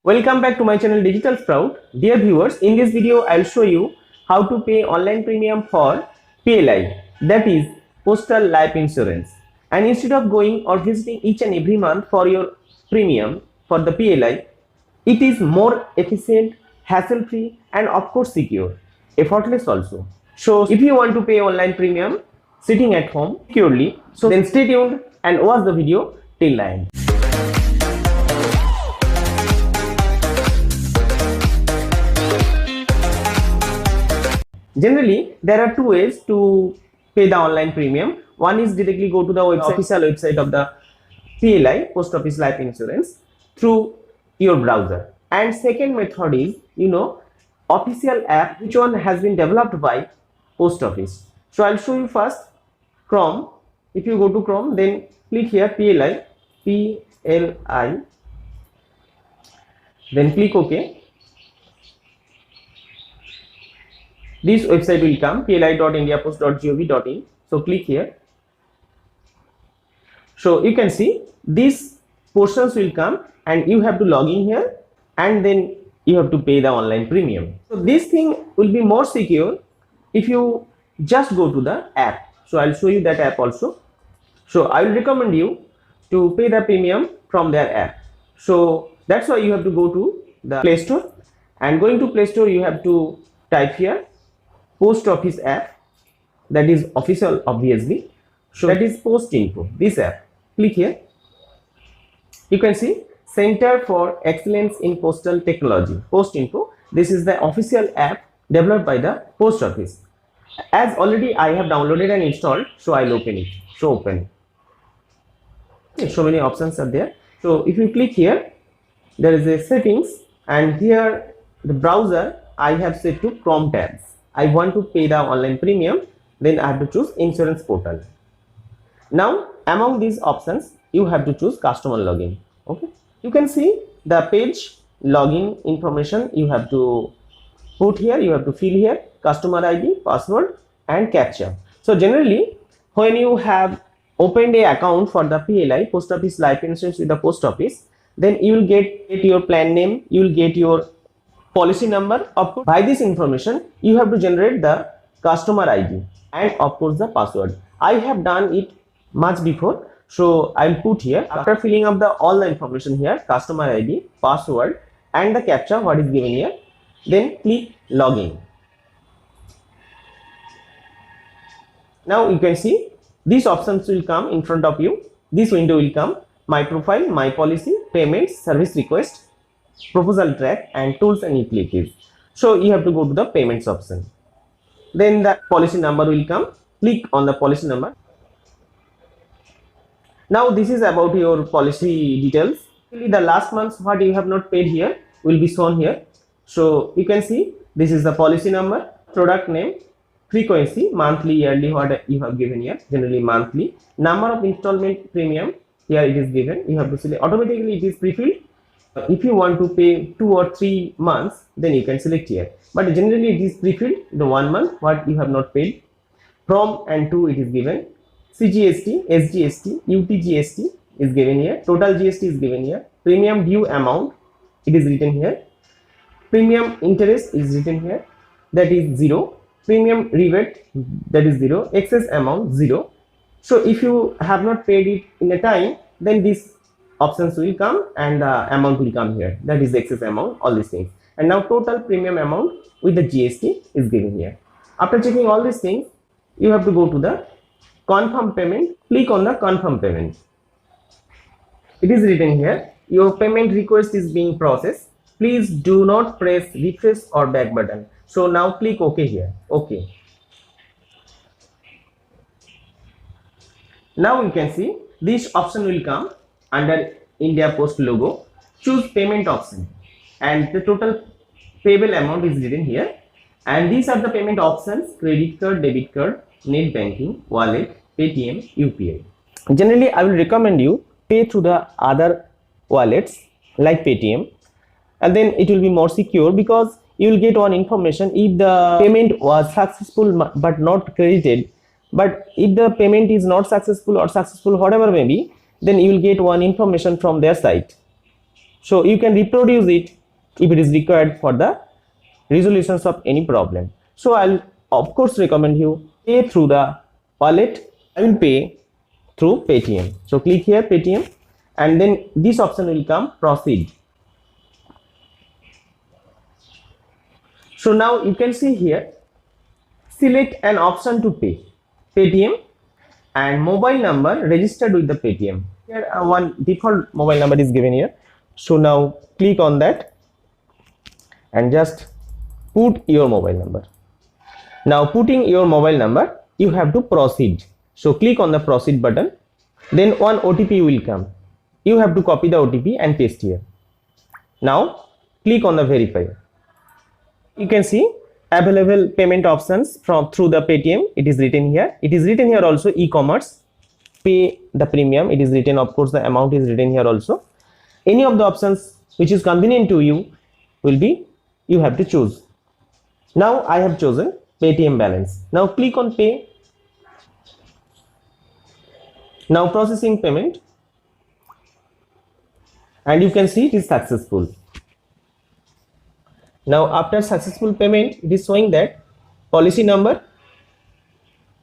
Welcome back to my channel Digital Sprout. Dear viewers, in this video I'll show you how to pay online premium for PLI, that is Postal Life Insurance. And instead of going or visiting each and every month for your premium for the PLI, it is more efficient, hassle-free and of course secure, effortless also. So if you want to pay online premium sitting at home securely, so then stay tuned and watch the video till the end. Generally, there are two ways to pay the online premium. One is directly go to the official website of the PLI, Post Office Life Insurance, through your browser. And second method is, official app, which one has been developed by Post Office. So I'll show you first Chrome. If you go to Chrome, then click here PLI, then click OK. This website will come, pli.indiapost.gov.in. So click here. So you can see these portions will come and you have to log in here and then you have to pay the online premium. So this thing will be more secure if you just go to the app. So I'll show you that app also. So I will recommend you to pay the premium from their app. So that's why you have to go to the Play Store, and going to Play Store you have to type here Post Office app, that is official obviously. So that is Post Info, this app. Click here. You can see Center for Excellence in Postal Technology, Post Info. This is the official app developed by the Post Office. As already I have downloaded and installed, so I'll open it. So open. Okay, so many options are there. So if you click here, there is a settings, and here the browser I have set to Chrome tabs. I want to pay the online premium, then I have to choose insurance portal. Now among these options you have to choose customer login. Okay, you can see the page login information you have to put here, you have to fill here customer ID, password and captcha. So generally when you have opened a account for the PLI, Post Office Life Insurance with the Post Office, then you will get your plan name, you will get your policy number. Of course, by this information you have to generate the customer ID and of course the password. I have done it much before, so I'll put here. After filling up all the information here, customer ID, password and the captcha what is given here, then click login. Now you can see these options will come in front of you. This window will come: my profile, my policy, payments, service request, proposal track and tools and utilities. So you have to go to the payments option. Then the policy number will come. Click on the policy number. Now this is about your policy details. The last month's what you have not paid here will be shown here. So you can see this is the policy number, product name, frequency, monthly, yearly, what you have given here, generally monthly, number of installment premium, here it is given. You have to select. Automatically it is pre-filled. If you want to pay 2 or 3 months, then you can select here, but generally it is pre-filled, the 1 month what you have not paid. From and to it is given. CGST, SGST, UTGST is given here. Total GST is given here. Premium due amount, it is written here. Premium interest is written here, that is 0. Premium rebate, that is 0. Excess amount 0. So if you have not paid it in a time, then this options will come and the amount will come here, that is the excess amount, all these things. And now total premium amount with the GST is given here. After checking all these things, you have to go to the confirm payment. Click on the confirm payment. It is written here, your payment request is being processed, please do not press refresh or back button. So now click OK here. OK. Now you can see this option will come under India Post logo. Choose payment option and the total payable amount is written here, and these are the payment options: credit card, debit card, net banking, wallet, Paytm, UPI. Generally I will recommend you pay through the other wallets like Paytm, and then it will be more secure because you will get one information if the payment was successful but not credited. But if the payment is not successful or successful, whatever may be, then you will get one information from their site. So you can reproduce it if it is required for the resolutions of any problem. So I'll of course recommend you pay through the wallet. I will pay through Paytm. So click here Paytm, and then this option will come proceed. So now you can see here, select an option to pay, Paytm and mobile number registered with the Paytm. Here one default mobile number is given here. So now click on that and just put your mobile number. Now putting your mobile number, you have to proceed. So click on the proceed button. Then one OTP will come. You have to copy the OTP and paste here. Now click on the verify. You can see available payment options through the Paytm. It is written here. It is written here also e-commerce. Pay the premium. It is written, of course, the amount is written here also. Any of the options which is convenient to you will be, you have to choose. Now I have chosen Paytm balance. Now click on pay. Now processing payment, and you can see it is successful. Now after successful payment, it is showing that policy number,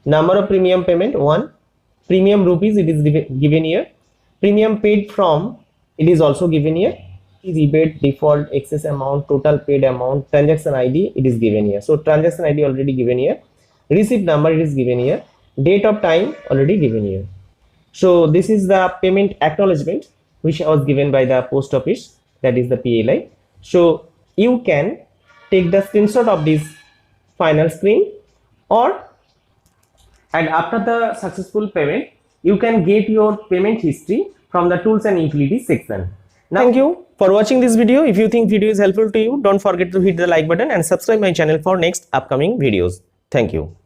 number of premium payment 1, premium rupees it is given here, premium paid from it is also given here, rebate, default, excess amount, total paid amount, transaction ID it is given here. So transaction ID already given here, receipt number it is given here, date of time already given here. So this is the payment acknowledgement which was given by the post office, that is the PLI. So you can take the screenshot of this final screen, and after the successful payment you can get your payment history from the tools and utilities section. Now, thank you for watching this video. If you think video is helpful to you, don't forget to hit the like button and subscribe my channel for next upcoming videos. Thank you.